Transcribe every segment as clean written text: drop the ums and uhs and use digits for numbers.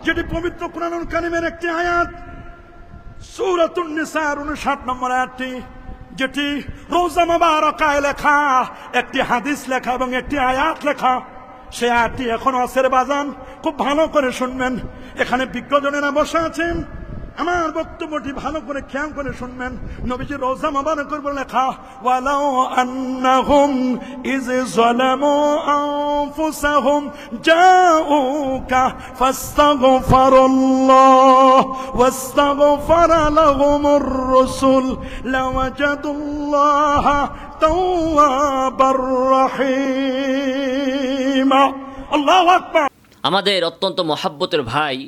যেটি পবিত্র কুরআনুল কারীমের একটি আয়াত, সূরাতুন নিসার 59 নম্বর আয়াতটি, যেটি রওজা মুবারাকায় লেখা, একটি হাদিস লেখা এবং একটি আয়াত লেখা। সে আয়াতটি এখনো আছে রে বাজান, খুব ভালো করে শুনবেন। এখানে বিজ্ঞজনেরা বসে আছেন, আমার বক্তব্যটি ভালো করে খেয়াল করে শুনবেন। নবীজি রওজা মুবারকের উপর লেখা, ওয়ালাউ আন্নাহুম ইয যালামু আনফুসাহুম জাউকা ফাস্তাগফিরুল্লাহ ওয়াস্তাগফারা লাহুমুর রাসূল লাওয়াজাদুল্লাহা তাওয়াবার রহিম। আল্লাহু আকবার। আমাদের অত্যন্ত মহাব্বতের ভাই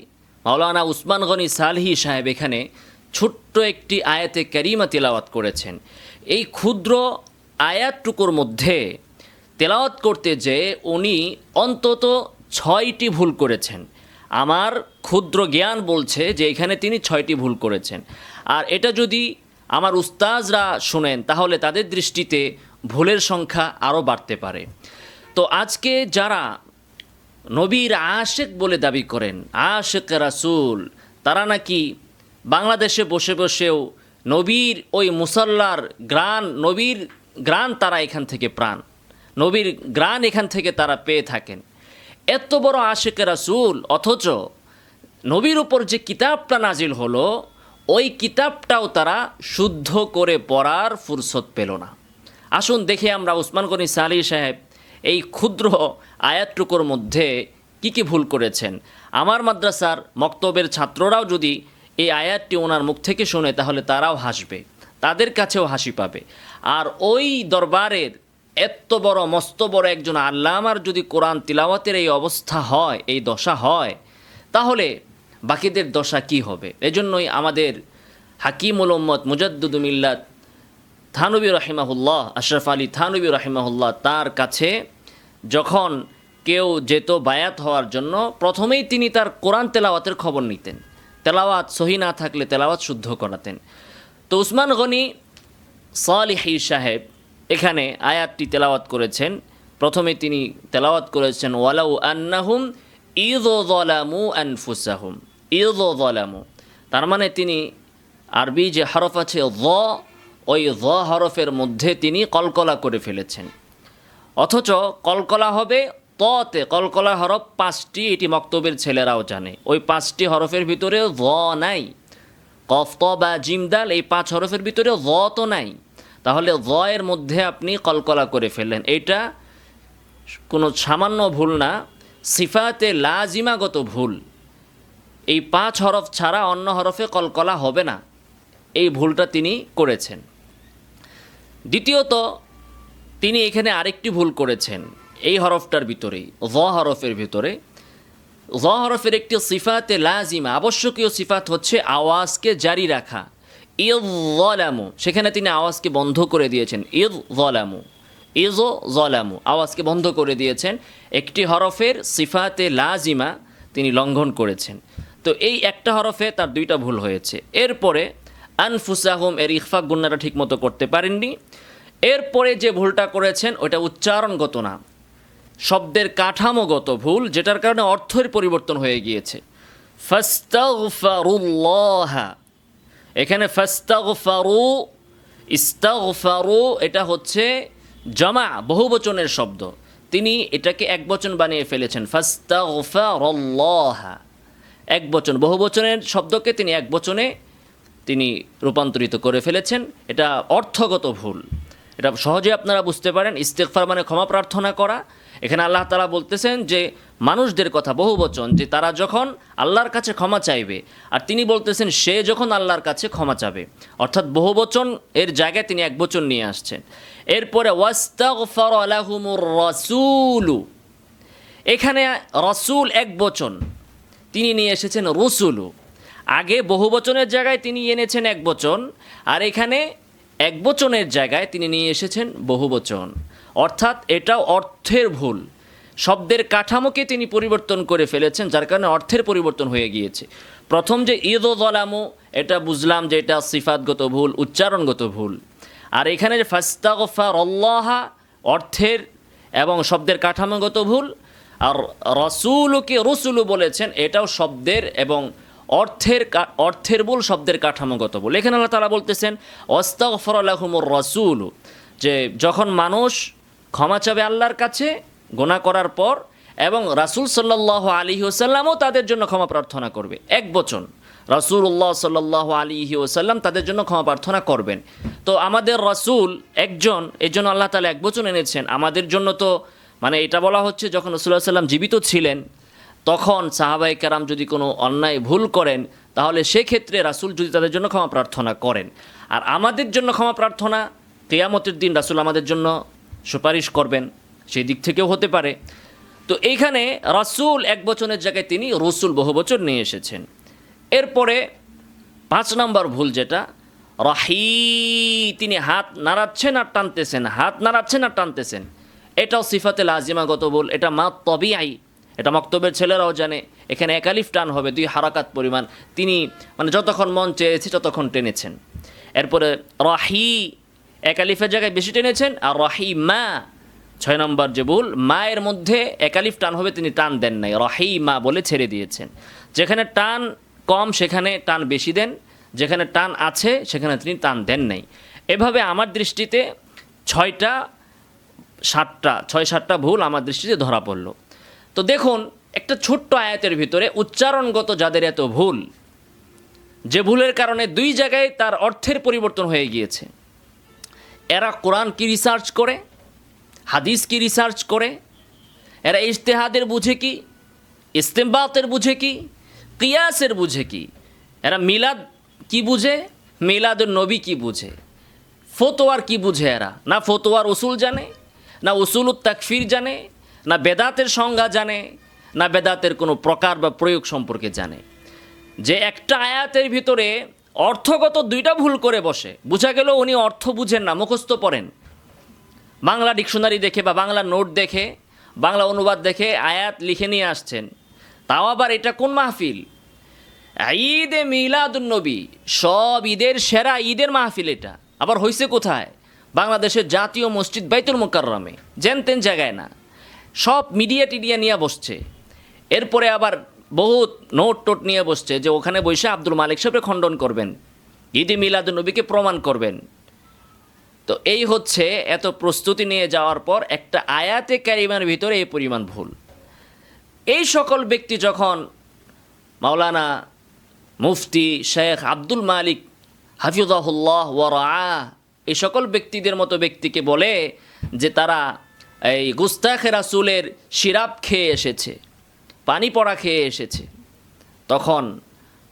মাওলানা উসমান গনি সালহি সাহেব এখানে ছোট্ট একটি আয়াতে কারিমা তেলাওয়াত করেছেন। এই ক্ষুদ্র আয়াতটুকুর মধ্যে তেলাওয়াত করতে যেয়ে উনি অন্তত 6টি ভুল করেছেন। আমার ক্ষুদ্র জ্ঞান বলছে যে এখানে তিনি 6টি ভুল করেছেন। আর এটা যদি আমার উস্তাজরা শুনেন তাহলে তাদের দৃষ্টিতে ভুলের সংখ্যা আরও বাড়তে পারে। তো আজকে যারা নবীর আশেক বলে দাবি করেন, আশেক রাসূল, তারা নাকি বাংলাদেশে বসে বসেও নবীর ওই মুসাল্লার গ্রান, নবীর গ্রান তারা এখান থেকে প্রাণ, নবীর গ্রান এখান থেকে তারা পেয়ে থাকেন। এত বড় আশেক রাসূল, অথচ নবীর উপর যে কিতাবটা নাজিল হলো ওই কিতাবটাও তারা শুদ্ধ করে পড়ার ফুরসত পেল না। আসুন দেখে আমরা উসমান গনি সালহি সাহেব এই ক্ষুদ্র আয়াতটুকুর মধ্যে কি ভুল করেছেন। আমার মাদ্রাসার মক্তবের ছাত্ররাও যদি এই আয়াতটি ওনার মুখ থেকে শোনে তাহলে তারাও হাসবে, তাদের কাছেও হাসি পাবে। আর ওই দরবারের এত বড় মস্ত বড় একজন আল্লামার যদি কোরআন তিলাওয়াতের এই অবস্থা হয়, এই দশা হয়, তাহলে বাকিদের দশা কি হবে? এজন্যই আমাদের হাকিমুল উম্মত মুজাদ্দিদু মিল্লাত থানবী রাহিমাহুল্লাহ, আশরাফ আলী থানবী রাহিমাহুল্লাহ, তার কাছে যখন কেউ যেত বায়াত হওয়ার জন্য, প্রথমেই তিনি তার কোরআন তেলাওয়াতের খবর নিতেন। তেলাওয়াত সহি না থাকলে তেলাওয়াত শুদ্ধ করাতেন। তো উসমান গনি সালিহি সাহেব এখানে আয়াতটি তেলাওয়াত করেছেন। প্রথমে তিনি তেলাওয়াত করেছেন ওয়ালাউ আন্নাহুম ইয যালামু আনফুসাহুম, ইয যালামু, তার মানে তিনি আরবি যে হরফ আছে য, ওই য হরফের মধ্যে তিনি কলকলা করে ফেলেছেন। অথচ কলকলা হবে ততে, কলকলা হরফ 5টি, এটি মক্তবের ছেলেরাও জানে। ওই 5টি হরফের ভিতরে য নাই, কফ ত বা জিম দাল, এই 5 হরফের ভিতরে য তো নাই। তাহলে য এর মধ্যে আপনি কলকলা করে ফেললেন। এটা কোনো সামান্য ভুল না, সিফাতে লাজিমাগত ভুল। এই 5 হরফ ছাড়া অন্য হরফে কলকলা হবে না, এই ভুলটা তিনি করেছেন। দ্বিতীয়ত তিনি এখানে আরেকটি ভুল করেছেন এই হরফটার ভিতরেই, য হরফের ভিতরে। য হরফের একটি সিফাতে লাজিমা, আবশ্যকীয় সিফাত হচ্ছে আওয়াজকে জারি রাখা। ইয যালামু, সেখানে তিনি আওয়াজকে বন্ধ করে দিয়েছেন। ইয যালামু, ইয যালামু, আওয়াজকে বন্ধ করে দিয়েছেন। একটি হরফের সিফাতে লাজিমা তিনি লঙ্ঘন করেছেন। তো এই একটা হরফে তার 2টা ভুল হয়েছে। এরপরে আনফুসাহুম এর ইখফা গুন্নাটা ঠিকমতো করতে পারেননি। এরপরে যে ভুলটা করেছেন ওটা উচ্চারণগত না, শব্দের কাঠামোগত ভুল, যেটার কারণে অর্থের পরিবর্তন হয়ে গিয়েছে। ফাস্তাগফিরুল্লাহ, এখানে ফাস্তাগফারু, ইস্তাগফারু এটা হচ্ছে জামা, বহুবচনের শব্দ, তিনি এটাকে একবচন বানিয়ে ফেলেছেন। ফাস্তাগফারুল্লাহ একবচন, বহুবচনের শব্দকে তিনি একবচনে তিনি রূপান্তরিত করে ফেলেছেন। এটা অর্থগত ভুল, এটা সহজে আপনারা বুঝতে পারেন। ইস্তেগফার মানে ক্ষমা প্রার্থনা করা। এখানে আল্লাহ তাআলা বলতেছেন যে মানুষদের কথা, বহুবচন, যে তারা যখন আল্লাহর কাছে ক্ষমা চাইবে, আর তিনি বলতেছেন সে যখন আল্লাহর কাছে ক্ষমা চাবে, অর্থাৎ বহুবচন এর জায়গায় তিনি একবচন নিয়ে আসছেন। এরপরে ওয়াস্তাগফার লাহুমুর রাসূলু, এখানে রাসূল একবচন, তিনি নিয়ে এসেছেন রসুলু। আগে বহুবচনের জায়গায় তিনি এনেছেন একবচন, আর এখানে একবচনের জায়গায় তিনি নিয়ে এসেছেন বহুবচন। অর্থাৎ এটা অর্থের ভুল, শব্দের কাঠামোকে তিনি পরিবর্তন করে ফেলেছেন, যার কারণে অর্থের পরিবর্তন হয়ে গিয়েছে। প্রথম যে ইয যালামু, এটা বুঝলাম যে এটা সিফাতগত ভুল, উচ্চারণগত ভুল। আর এখানে যে ফাস্তাগফারুল্লাহ, অর্থের এবং শব্দের কাঠামোগত ভুল। আর রসুলকে রসুলু বলেছেন, এটাও শব্দের এবং অর্থের বল, শব্দের কাঠামোগত বল। এখানে আল্লাহ তাআলা বলতেছেন ওয়াস্তাগফার লাহুমুর রাসূলু, যে যখন মানুষ ক্ষমা চাবে আল্লাহর কাছে গুনাহ করার পর, এবং রাসূল সাল্লাল্লাহু আলাইহি ওয়াসাল্লামও তাদের জন্য ক্ষমা প্রার্থনা করবে। এক বচন, রাসূলুল্লাহ সাল্লাল্লাহু আলাইহি ওয়াসাল্লাম তাদের জন্য ক্ষমা প্রার্থনা করবেন। তো আমাদের রাসূল একজন, এই জন্য আল্লাহ তাআলা এক বচন এনেছেন। আমাদের জন্য তো মানে এটা বলা হচ্ছে যখন রাসূলুল্লাহ সাল্লাল্লাহু আলাইহি ওয়াসাল্লাম জীবিত ছিলেন, তখন সাহাবায়ে কেরাম যদি কোনো অন্যায় ভুল করেন, তাহলে সেক্ষেত্রে রাসূল যদি তাদের জন্য ক্ষমা প্রার্থনা করেন। আর আমাদের জন্য ক্ষমা প্রার্থনা কিয়ামতের দিন রাসূল আমাদের জন্য সুপারিশ করবেন, সেই দিক থেকেও হতে পারে। তো এইখানে রাসূল এক বচনের জায়গায় তিনি রসুল বহু বচন নিয়ে এসেছেন। এরপরে 5 নম্বর ভুল যেটা, রাহি, তিনি হাত নাড়াচ্ছেন আর টানতেছেন, হাত নাড়াচ্ছেন আর টানতেছেন, এটাও সিফাতে লাজিমাগত ভুল। এটা মা তবিআই, এটা মক্তবের ছেলেরাও জানে। এখানে একালিফ টান হবে 2 হারাকাত পরিমাণ, তিনি মানে যতক্ষণ মন চেয়েছে ততক্ষণ টেনেছেন। এরপরে রাহি, একালিফের জায়গায় বেশি টেনেছেন। আর রাহিমা 6 নম্বর যে ভুল, মায়ের মধ্যে একালিফ টান হবে, তিনি টান দেন নাই, রাহিমা বলে ছেড়ে দিয়েছেন। যেখানে টান কম সেখানে টান বেশি দেন, যেখানে টান আছে সেখানে তিনি টান দেন নাই। এভাবে আমার দৃষ্টিতে 6-7টা ভুল আমার দৃষ্টিতে ধরা পড়ল। তো দেখুন, একটা ছোট্ট আয়াতের ভিতরে উচ্চারণগত যাদের এত ভুল, যে ভুলের কারণে 2 জায়গায় তার অর্থের পরিবর্তন হয়ে গিয়েছে। এরা কোরআন কি রিসার্চ করে, হাদিস কি রিসার্চ করে, এরা ইজতিহাদের বুঝে কি, ইস্তেমবাতের বুঝে কি, কিয়াসের বুঝে কি, এরা মিলাদ কি বুঝে, মিলাদুন নবী কি বুঝে, ফতোয়ার কি বুঝে। এরা না ফতোয়ার উসুল জানে, না উসুলুত তাকফির জানে, না বেদাতের সংজ্ঞা জানে, না বেদাতের কোনো প্রকার বা প্রয়োগ সম্পর্কে জানে। যে একটা আয়াতের ভিতরে অর্থগত 2টা ভুল করে বসে, বোঝা গেল উনি অর্থ বুঝেন না, মুখস্থ পড়েন, বাংলা ডিকশনারি দেখে বা বাংলা নোট দেখে, বাংলা অনুবাদ দেখে আয়াত লিখে নিয়ে আসছেন। তাও আবার এটা কোন মাহফিল? ঈদে মিলাদুন নবী, সব ঈদের সেরা ঈদের মাহফিল। এটা আবার হয়েছে কোথায়? বাংলাদেশের জাতীয় মসজিদ বাইতুল মুকাররমে, তেন জায়গায় না, সব মিডিয়া টিডিয়া নিয়ে বসছে। এরপরে আবার বহুত নোট টোট নিয়ে বসছে যে ওখানে বসে আব্দুল মালিক সাহেবকে খণ্ডন করবেন, ঈদে মিলাদুন নবীকে প্রমাণ করবেন। তো এই হচ্ছে এত প্রস্তুতি নিয়ে যাওয়ার পর একটা আয়াতে কারিমার ভিতরে এই পরিমাণ ভুল। এই সকল ব্যক্তি যখন মাওলানা মুফতি শেখ আব্দুল মালিক হাফিজাহুল্লাহ ওয়া রাআহ, এই সকল ব্যক্তিদের মতো ব্যক্তিকে বলে যে তারা এই গুস্তাখে রাসূলের শিরাব খেয়ে এসেছে, পানি পড়া খেয়ে এসেছে, তখন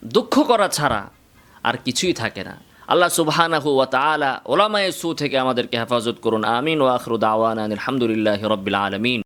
দুঃখ করা ছাড়া আর কিছুই থাকে না। আল্লাহ সুবহানাহু ওয়া তাআলা উলামায়ে সু থেকে আমাদেরকে হেফাজত করুন। আমিন ওয়া আখিরু দাওয়ানা আলহামদুলিল্লাহি রাব্বিল আলামিন।